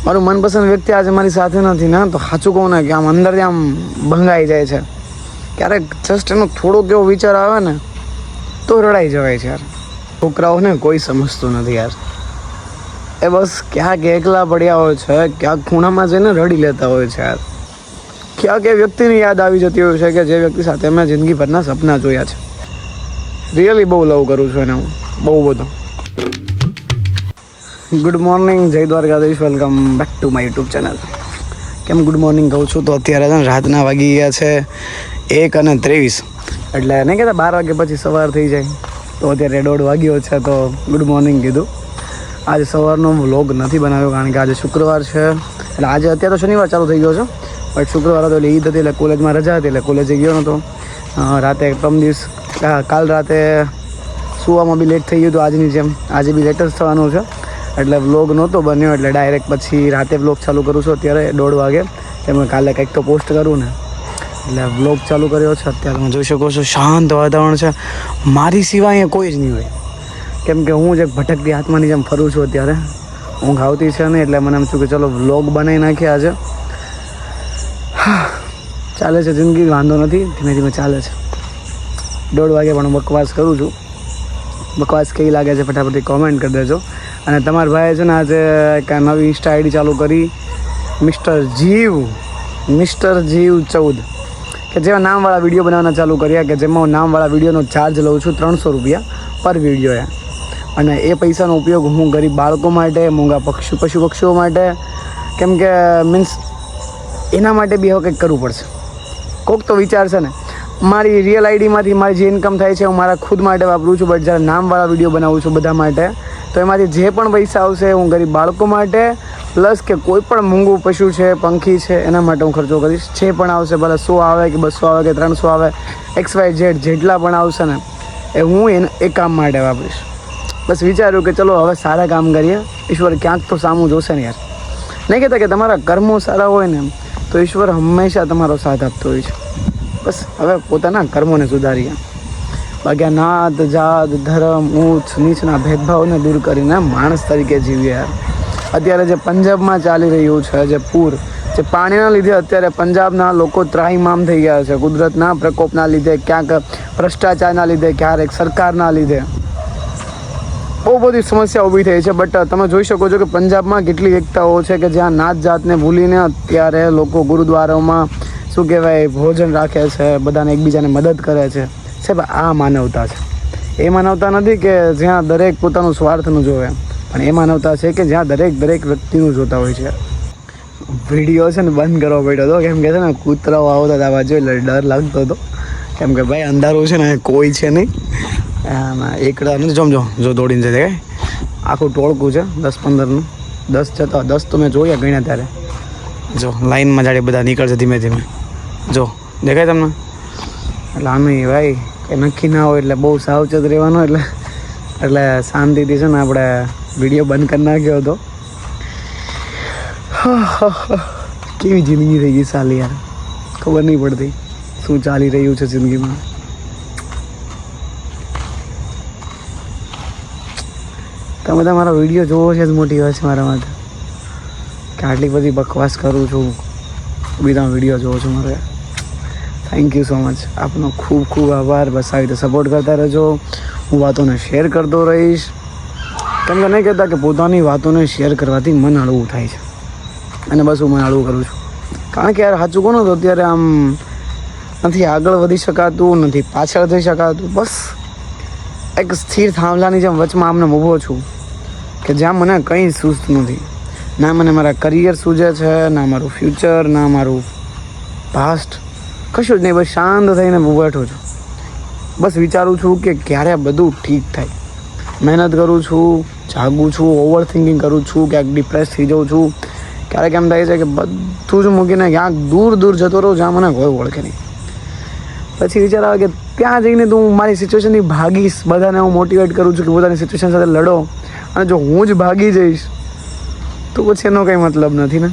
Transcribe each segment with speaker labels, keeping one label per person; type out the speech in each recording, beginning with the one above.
Speaker 1: મારું મનપસંદ વ્યક્તિ આજે મારી સાથે નથી ને તો સાચું કહું ને કે આમ અંદરથી આમ ભંગાઈ જાય છે. ક્યારેક જસ્ટ એનો થોડોક એવો વિચાર આવે ને તો રડાઈ જવાય છે યાર. છોકરાઓને કોઈ સમજતું નથી યાર. એ બસ ક્યાંક એકલા પડ્યા હોય છે, ક્યાંક ખૂણામાં જઈને રડી લેતા હોય છે યાર. ક્યાંક એ વ્યક્તિની યાદ આવી જતી હોય છે કે જે વ્યક્તિ સાથે મેં જિંદગીભરના સપના જોયા છે. રિયલી બહુ લવ કરું છું એને હું, બહુ બધું. ગુડ મોર્નિંગ, જય Dwarkadhish, welcome back to my YouTube channel. કેમ ગુડ મોર્નિંગ કહું છું તો અત્યારે છે ને રાતના વાગી ગયા છે 1:23. એટલે નહીં કહેતા 12 વાગ્યા પછી સવાર થઈ જાય, તો અત્યારે 1:30 વાગ્યો છે તો ગુડ મોર્નિંગ કીધું. આજે સવારનો વ્લોગ નથી બનાવ્યો કારણ કે આજે શુક્રવાર છે. એટલે આજે અત્યારે તો શનિવાર ચાલુ થઈ ગયો છે, બટ શુક્રવાર હતો એટલે ઈદ હતી એટલે કોલેજમાં રજા હતી એટલે કોલેજે ગયો નહોતો. રાતે પ્રથમ દિવસ કાલ રાતે સુવામાં બી લેટ થઈ ગયું હતું આજની જેમ. આજે બી લેટ જ થવાનું છે એટલે વ્લોગ નહોતો બન્યો. એટલે ડાયરેક્ટ પછી રાતે વ્લોગ ચાલુ કરું છું અત્યારે 1:30 વાગે. કેમ કે કાલે કંઈક તો પોસ્ટ કરું ને એટલે વ્લોગ ચાલુ કર્યો છે. અત્યારે તમે જોઈ શકો છો શાંત વાતાવરણ છે, મારી સિવાય અહીંયા કોઈ જ નહીં હોય. કેમ કે હું જ એક ભટકતી આત્માની જેમ ફરું છું અત્યારે. ઊંઘ આવતી છે ને એટલે મને એમ છું કે ચલો વ્લોગ બનાવી નાખીએ આજે. ચાલે છે જિંદગી, વાંધો નથી, ધીમે ધીમે ચાલે છે. 1:30 વાગે પણ બકવાસ કરું છું. બકવાસ કેવી લાગે છે ફટાફટ કોમેન્ટ કરી દેજો. અને તમારા ભાઈએ છે ને આજે એક નવી ઇન્સ્ટા આઈડી ચાલુ કરી, મિસ્ટર જીવ 14, કે જેવા નામવાળા વિડીયો બનાવવાના ચાલુ કર્યા, કે જેમાં હું નામવાળા વિડીયોનો ચાર્જ લઉં છું 300 રૂપિયા પર વિડીયો. અને એ પૈસાનો ઉપયોગ હું ગરીબ બાળકો માટે, મૂંગા પશુ પક્ષીઓ માટે, કેમ કે મીન્સ એના માટે બી હવે કંઈક કરવું પડશે. કોક તો વિચાર છે ને. મારી રિયલ આઈડીમાંથી મારી જે ઇન્કમ થાય છે હું મારા ખુદ માટે વાપરું છું, બટ જ્યારે નામવાળા વિડીયો બનાવું છું બધા માટે તો એમાંથી જે પણ પૈસા આવશે હું ગરીબ બાળકો માટે પ્લસ કે કોઈ પણ મૂંગું પશુ છે, પંખી છે, એના માટે હું ખર્ચો કરીશ. જે પણ આવશે, ભલે 100 આવે કે 200 આવે કે 300 આવે, XYZ જેટલા પણ આવશે ને એ હું એ કામ માટે વાપરીશ. બસ વિચાર્યું કે ચલો હવે સારા કામ કરીએ, ઈશ્વર ક્યાંક તો સામું જોશે ને યાર. નહીં કહેતા કે તમારા કર્મો સારા હોય ને તો ઈશ્વર હંમેશા તમારો સાથ આપતો હોય છે. બસ હવે પોતાના કર્મોને સુધારીએ. બાકી નાત જાત ધર્મ ઊંચ નીચના ભેદભાવને દૂર કરીને માણસ તરીકે જીવીએ યાર. અત્યારે જે પંજાબમાં ચાલી રહ્યું છે જે પૂર, જે પાણીના લીધે અત્યારે પંજાબના લોકો ત્રાહિમામ થઈ ગયા છે. કુદરતના પ્રકોપના લીધે, ક્યાંક ભ્રષ્ટાચારના લીધે, ક્યારેક સરકારના લીધે બહુ બધી સમસ્યા ઊભી થઈ છે. બટ તમે જોઈ શકો છો કે પંજાબમાં કેટલી એકતાઓ છે કે જ્યાં નાત જાતને ભૂલીને અત્યારે લોકો ગુરુદ્વારાઓમાં શું કહેવાય ભોજન રાખે છે, બધાને એકબીજાને મદદ કરે છે. સાહેબ આ માનવતા છે. એ માનવતા નથી કે જ્યાં દરેક પોતાનું સ્વાર્થનું જોવે, પણ એ માનવતા છે કે જ્યાં દરેક વ્યક્તિનું જોતા હોય છે. વિડીયો છે ને બંધ કરવો પડ્યો હતો કેમ કે છે ને કૂતરાઓ આવતા હતા બાજુ એટલે ડર લાગતો હતો. કેમ કે ભાઈ અંધારું છે ને કોઈ છે નહીં. એકડા નથી જો દોડીને જશે આખું ટોળકું છે 10-15નું. 10 તો મેં જોયા ગણ્યા ત્યારે. જો લાઈનમાં જાડે બધા નીકળશે ધીમે ધીમે. જો દેખાય તમને? એટલે આમે ભાઈ કંઈ નક્કી ના હોય એટલે બહુ સાવચેત રહેવાનું. એટલે શાંતિથી છે ને આપણે વિડીયો બંધ કરી નાખ્યો હતો. કેવી જિંદગી થઈ ગઈ સાલી યાર, ખબર નહીં પડતી શું ચાલી રહ્યું છે જિંદગીમાં. તમે તમારો વિડીયો જોવો છે જ મોટી વાત છે મારા માટે, કે આટલી બધી બકવાસ કરું છું બી તમે વિડીયો જોવો છો મારે. Thank you so much. આપનો ખૂબ ખૂબ આભાર. બસ આવી રીતે સપોર્ટ કરતા રહેજો. હું વાતોને શેર કરતો રહીશ. કેમ કે નહીં કહેતા કે પોતાની વાતોને શેર કરવાથી મન હળવું થાય છે, અને બસ હું મન હળવું કરું છું. કારણ કે યાર સાચું કહું તો અત્યારે આમ નથી આગળ વધી શકાતું, નથી પાછળ થઈ શકાતું. બસ એક સ્થિર થાંભલાની જેમ વચમાં આમને ઊભો છું કે જ્યાં મને કંઈ સૂઝતું નથી. ના મને મારા કરિયર સૂઝે છે, ના મારું ફ્યુચર, ના મારું પાસ્ટ, કશું જ નહીં. બસ શાંત થઈને બેઠો છું. બસ વિચારું છું કે ક્યારે બધું ઠીક થાય. મહેનત કરું છું, જાગું છું, ઓવર થિંકિંગ કરું છું, ક્યાંક ડિપ્રેસ થઈ જાઉં છું. ક્યારેક એમ થાય છે કે બધું જ મૂકીને ક્યાંક દૂર જતો રહું જ્યાં મને કોઈ ઓળખે નહીં. પછી વિચાર આવે કે ત્યાં જઈને તો હું મારી સિચ્યુએશનથી ભાગીશ. બધાને હું મોટિવેટ કરું છું કે પોતાની સિચ્યુએશન સાથે લડો. અને જો હું જ ભાગી જઈશ તો પછી એનો કંઈ મતલબ નથી ને.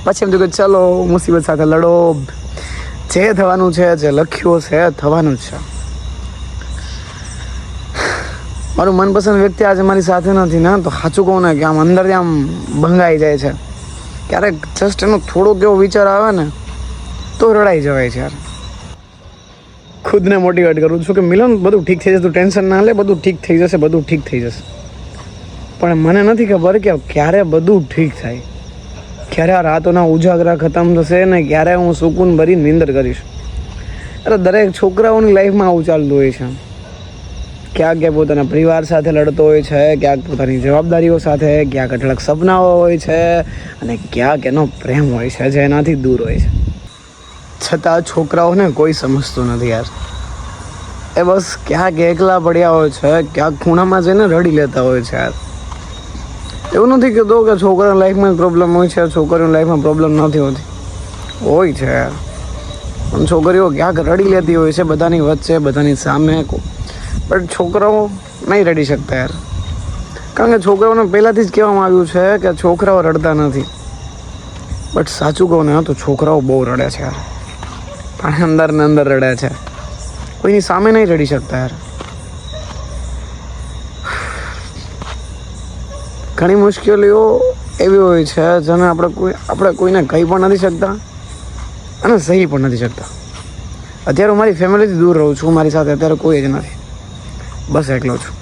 Speaker 1: પછી એમ થયું કે ચલો મુસીબત સાથે લડો. જે થવાનું છે, જે લખ્યું છે થવાનું જ છે. મારું મનપસંદ વ્યક્તિ આજે મારી સાથે નથી ને તો સાચું કહું ને કે આમ અંદરથી આમ ભંગાઈ જાય છે. ક્યારેક જસ્ટ એનો થોડોક એવો વિચાર આવે ને તો રડાઈ જવાય છે યાર. ખુદને મોટિવેટ કરું છું કે મિલન બધું ઠીક થઈ જશે, તું ટેન્શન ના લે, બધું ઠીક થઈ જશે, બધું ઠીક થઈ જશે. પણ મને નથી ખબર કે ક્યારે બધું ઠીક થાય, ક્યારે આ રાતોના ઉજાગરા ખતમ થશે ને ક્યારે હું સુકૂન ભરી નીંદર કરીશ. અરે દરેક છોકરાઓની લાઈફમાં આવું ચાલતું હોય છે. ક્યાંક એ પોતાના પરિવાર સાથે લડતો હોય છે, ક્યાંક પોતાની જવાબદારીઓ સાથે, ક્યાંક અઢળક સપનાઓ હોય છે અને ક્યાંક એનો પ્રેમ હોય છે જે એનાથી દૂર હોય છે. છતાં છોકરાઓને કોઈ સમજતું નથી યાર. એ બસ ક્યાંક એકલા પડ્યા હોય છે, ક્યાંક ખૂણામાં જઈને રડી લેતા હોય છે યાર. એવું નથી કહેતો કે છોકરાની લાઈફમાં પ્રોબ્લેમ હોય છે, છોકરીઓની લાઈફમાં પ્રોબ્લેમ નથી હોતી, હોય છે યાર. પણ છોકરીઓ ક્યાંક રડી લેતી હોય છે બધાની વચ્ચે, બધાની સામે. બટ છોકરાઓ નહીં રડી શકતા યાર, કારણ કે છોકરાઓને પહેલાંથી જ કહેવામાં આવ્યું છે કે છોકરાઓ રડતા નથી. બટ સાચું કહું ને તો છોકરાઓ બહુ રડે છે યાર, પણ અંદર ને અંદર રડે છે, કોઈની સામે નહીં રડી શકતા યાર. ઘણી મુશ્કેલીઓ એવી હોય છે જેને આપણે કોઈને કહી પણ નથી શકતા અને સહી પણ નથી શકતા. અત્યારે હું મારી ફેમિલીથી દૂર રહું છું, મારી સાથે અત્યારે કોઈ જ નથી, બસ એકલો છું.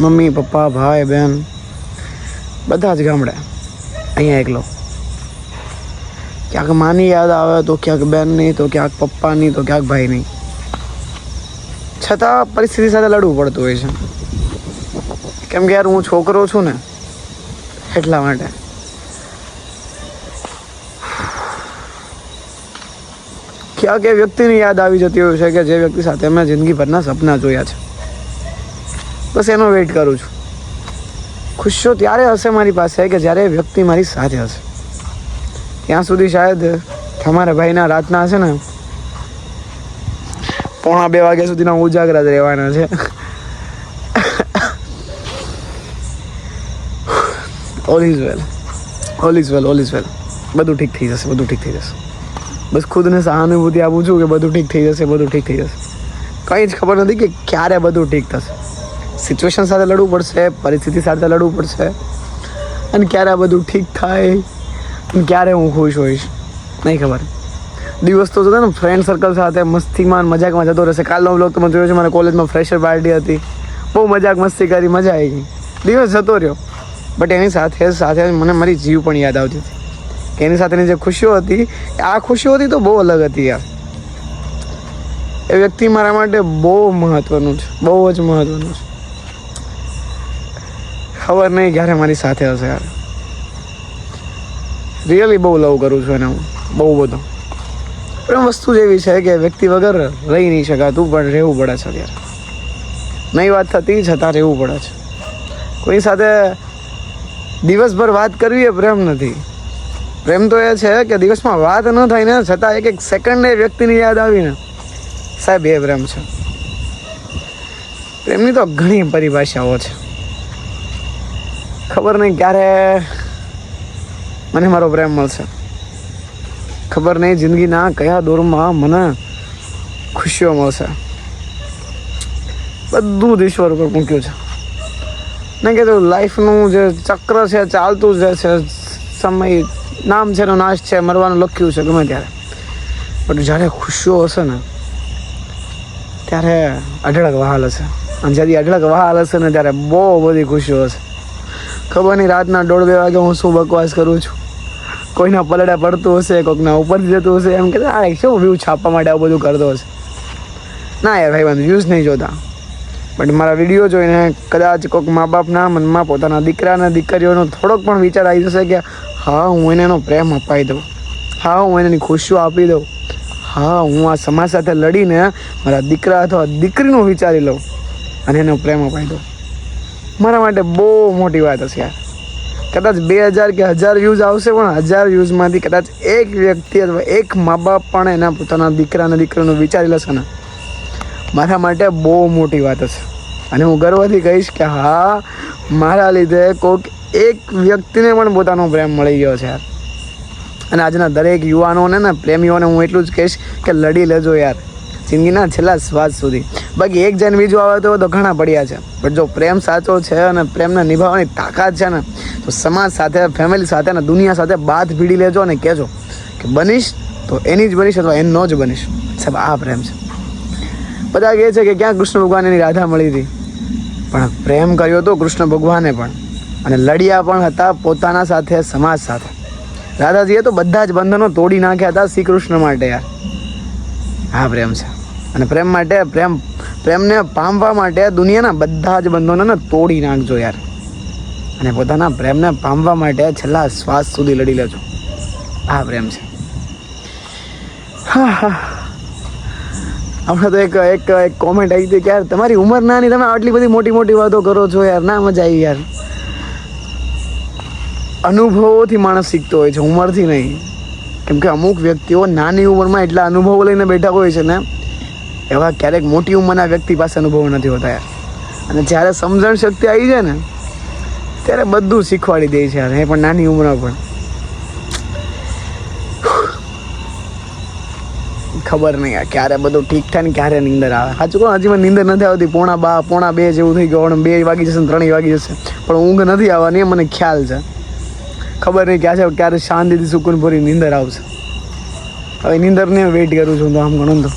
Speaker 1: મમ્મી પપ્પા ભાઈ બહેન બધા જ ગામડે, અહીંયા એકલો. ક્યાંક માની યાદ આવે તો ક્યાંક બહેનની, તો ક્યાંક પપ્પાની, તો ક્યાંક ભાઈની. છતાં પરિસ્થિતિ સાથે લડવું પડતું હોય છે, કેમ કે યાર હું છોકરો છું ને એટલા માટે. ક્યાંક એ વ્યક્તિની યાદ આવી જતી હોય છે કે જે વ્યક્તિ સાથે મેં જિંદગીભરના સપના જોયા છે. બસ એનો વેઇટ કરું છું. ખુશીઓ ત્યારે હશે મારી પાસે કે જ્યારે એ વ્યક્તિ મારી સાથે હશે. ત્યાં સુધી શાયદ તમારા ભાઈના રાતના હશે ને 1:30 વાગ્યા સુધીના ઉજાગરા જ રહેવાના છે. All is well, all is well, all is well. બધું ઠીક થઈ જશે, બધું ઠીક થઈ જશે. બસ ખુદને સહાનુભૂતિ આપું છું કે બધું ઠીક થઈ જશે, બધું ઠીક થઈ જશે. કંઈ જ ખબર નથી કે ક્યારે બધું ઠીક થશે. સિચ્યુએશન સાથે લડવું પડશે, પરિસ્થિતિ સાથે લડવું પડશે, અને ક્યારે બધું ઠીક થાય અને ક્યારે હું ખુશ હોઈશ નહીં ખબર. દિવસ તો જતો ને ફ્રેન્ડ સર્કલ સાથે મસ્તીમાં મજાકમાં જતો રહેશે. કાલનો બ્લોગ તમે જોયો છે, મારા કોલેજમાં ફ્રેશર પાર્ટી હતી, બહુ મજાક મસ્તી કરી, મજા આવી ગઈ, દિવસ જતો રહ્યો. બટ એની સાથે મને મારી જીવ પણ યાદ આવતી હતી કે એની સાથેની જે ખુશીઓ હતી, આ ખુશીઓ હતી તો બહુ અલગ હતી યાર. એ વ્યક્તિ મારા માટે બહુ મહત્ત્વનું છે, બહુ જ મહત્ત્વનું છે. ખબર નહીં ક્યારે મારી સાથે હશે યાર. રિયલી બહુ લવ કરું છું એને હું, બહુ બધો. પણ વસ્તુ જ એવી છે કે વ્યક્તિ વગર રહી નહીં શકાતું, પણ રહેવું પડે છે અત્યારે. નહીં વાત થતી છતાં રહેવું પડે છે. કોઈ સાથે દિવસભર વાત કરવી એ પ્રેમ નથી. પ્રેમ તો એ છે કે દિવસમાં વાત ન થાય ને છતાં એક સેકન્ડ એ વ્યક્તિની યાદ આવીને, સાહેબ એ પ્રેમ છે. પ્રેમની તો ઘણી પરિભાષાઓ છે. ખબર નહીં ક્યારે મને મારો પ્રેમ મળશે, ખબર નહીં જિંદગીના કયા દોરમાં મને ખુશીઓ મળશે. બધું જ ઈશ્વર ઉપર મૂક્યું છે. નહીં કે લાઈફનું જે ચક્ર છે ચાલતું જ રહે છે. સમય નામ છે એનો નાશ છે, મરવાનું લખ્યું છે ગમે ત્યારે. પણ જ્યારે ખુશીઓ હશે ને ત્યારે અઢળક વહાલ હશે, અને જ્યારે અઢળક વહાલ હશે ને ત્યારે બહુ બધી ખુશીઓ હશે. ખબર નહીં રાતના 1:30 વાગે હું શું બકવાસ કરું છું, કોઈના પલડા પડતું હશે, કોઈકના ઉપરથી જતું હશે, એમ કે આ શું વ્યૂ છાપવા માટે આવું બધું કરતો હશે. ના યાર ભાઈ બંધ વ્યૂઝ નહીં જોતા. બટ મારા વિડીયો જોઈને કદાચ કોઈક મા બાપના મનમાં પોતાના દીકરા અને દીકરીઓનો થોડોક પણ વિચાર આવી જશે કે હા હું એને એનો પ્રેમ અપાવી દઉં, હા હું એને એની ખુશીઓ આપી દઉં, હા હું આ સમાજ સાથે લડીને મારા દીકરા અથવા દીકરીનું વિચારી લઉં અને એનો પ્રેમ અપાવી દઉં. મારા માટે બહુ મોટી વાત હશે યાર. કદાચ 2000 કે 1000 વ્યૂઝ આવશે, પણ 1000 વ્યૂઝમાંથી કદાચ એક વ્યક્તિ અથવા એક મા બાપ પણ એના પોતાના દીકરા અને દીકરીનું વિચારી લેશે ને, મારા માટે બહુ મોટી વાત હશે. અને હું ગર્વથી કહીશ કે હા મારા લીધે કોઈક એક વ્યક્તિને પણ પોતાનો પ્રેમ મળી ગયો છે યાર. અને આજના દરેક યુવાનોને ને પ્રેમીઓને હું એટલું જ કહીશ કે લડી લેજો યાર. જિંદગીના છેલ્લા શ્વાસ સુધી. બાકી એક જણ બીજું આવે તો ઘણા પડ્યા છે, પણ જો પ્રેમ સાચો છે અને પ્રેમને નિભાવવાની તાકાત છે ને, તો સમાજ સાથે, ફેમિલી સાથે અને દુનિયા સાથે બાદ ભીડી લેજો અને કહેજો કે બનીશ તો એની જ બનીશ અથવા એનો જ બનીશ. સાહેબ આ પ્રેમ છે. બધા કહે છે કે ક્યાં કૃષ્ણ ભગવાન એની રાધા મળી હતી, પણ પ્રેમ કર્યો હતો કૃષ્ણ ભગવાને પણ, અને લડ્યા પણ હતા પોતાના સાથે, સમાજ સાથે. રાધાજીએ તો બધા જ બંધનો તોડી નાખ્યા હતા શ્રી કૃષ્ણ માટે યાર. આ પ્રેમ છે. અને પ્રેમ માટે, પ્રેમને પામવા માટે દુનિયાના બધા જ બંધનોને તોડી નાખજો યાર, અને પોતાના પ્રેમને પામવા માટે છેલ્લા શ્વાસ સુધી લડી લેજો. આ પ્રેમ છે. હા હા, હમણાં તો એક કોમેન્ટ આવી હતી કે યાર તમારી ઉંમર નાની, તમે આટલી બધી મોટી મોટી વાતો કરો છો યાર. ના, મજા આવી યાર. અનુભવોથી માણસ શીખતો હોય છે, ઉંમરથી નહીં. કેમ કે અમુક વ્યક્તિઓ નાની ઉંમરમાં એટલા અનુભવો લઈને બેઠા હોય છે ને, એવા ક્યારેક મોટી ઉંમરના વ્યક્તિ પાસે અનુભવો નથી હોતા યાર. અને જ્યારે સમજણ શક્તિ આવી જાય ને, ત્યારે બધું શીખવાડી દે છે યાર, એ પણ નાની ઉંમરમાં પણ. ખબર નહીં યાર ક્યારે બધું ઠીક થાય ને ક્યારે નીંદર આવે. સાચું કહું, હજી મને નીંદર નથી આવતી. પોણા બે જેવું થઈ ગયું, 2 વાગી જશે ને 3 વાગી જશે, પણ ઊંઘ નથી આવવાની, મને ખ્યાલ છે. ખબર નહીં ક્યારે શાંતિથી સુકૂનભરી નીંદર આવશે. હવે નીંદરને વેઇટ કરું છું. તો આમ ગણો તો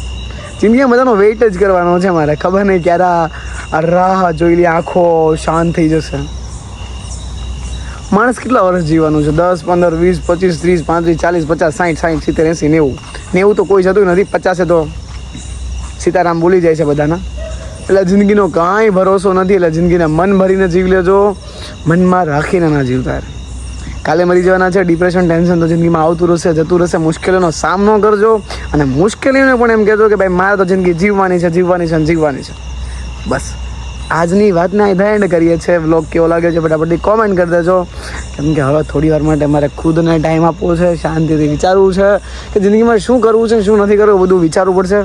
Speaker 1: જિંદગીમાં બધાનો વેઇટ જ કરવાનો છે મારે. ખબર નહીં ક્યારે આ રાહ જોઈ લે, આંખો શાંત થઈ જશે. માણસ કેટલા વર્ષ જીવવાનું છે? 10, 15, 20, 25, 30, 35, 40, 50, 60, 70, 80, 90 તો કોઈ જતું નથી. 50 તો સીતારામ બોલી જાય છે બધાના. એટલે જિંદગીનો કાંઈ ભરોસો નથી. એટલે જિંદગીને મન ભરીને જીવ લેજો, મનમાં રાખીને ના જીવતા. કાલે મરી જવાના છે. ડિપ્રેશન, ટેન્શન તો જિંદગીમાં આવતું રહેશે, જતું રહેશે. મુશ્કેલીનો સામનો કરજો, અને મુશ્કેલીઓને પણ એમ કહેજો કે ભાઈ મારે તો જિંદગી જીવવાની છે, જીવવાની છે, જીવવાની છે. બસ આજની વાતને અહીં એન્ડ કરીએ છીએ. વ્લોગ કેવો લાગે છે ફટાફટ કોમેન્ટ કરી દેજો. કેમ કે હવે થોડી વાર માટે મારે ખુદને ટાઈમ આપવો છે, શાંતિથી વિચારવું છે કે જિંદગીમાં શું કરવું છે, શું નથી કરવું, બધું વિચારવું પડશે.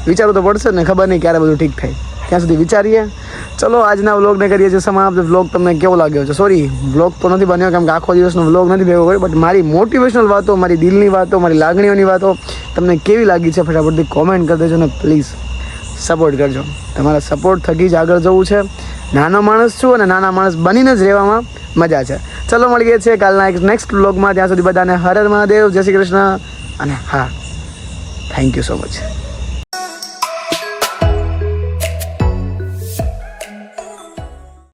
Speaker 1: વિચારવું તો પડશે ને, ખબર નહીં ક્યારે બધું ઠીક થાય, ત્યાં સુધી વિચારીએ. ચલો આજના વ્લોગને કરીએ છીએ સમાપ્ત. વ્લોગ તમને કેવો લાગ્યો છે? સોરી, વ્લોગ તો નથી બન્યો કેમ કે આખો દિવસનો વ્લોગ નથી ભેગો કર્યો, બટ મારી મોટિવેશનલ વાતો, મારી દિલની વાતો, મારી લાગણીઓની વાતો તમને કેવી લાગી છે ફટાફટથી કોમેન્ટ કરી દેજો. ને પ્લીઝ સપોર્ટ કરજો. તમારા સપોર્ટ થકી જ આગળ જવું છે. નાનો માણસ છું અને નાના માણસ બનીને જ રહેવામાં મજા છે. ચલો મળીએ છીએ કાલના એક નેક્સ્ટ વ્લોગમાં. ત્યાં સુધી બધાને હર હર મહાદેવ, જય શ્રી કૃષ્ણ, અને હા, થેન્ક યુ સો મચ.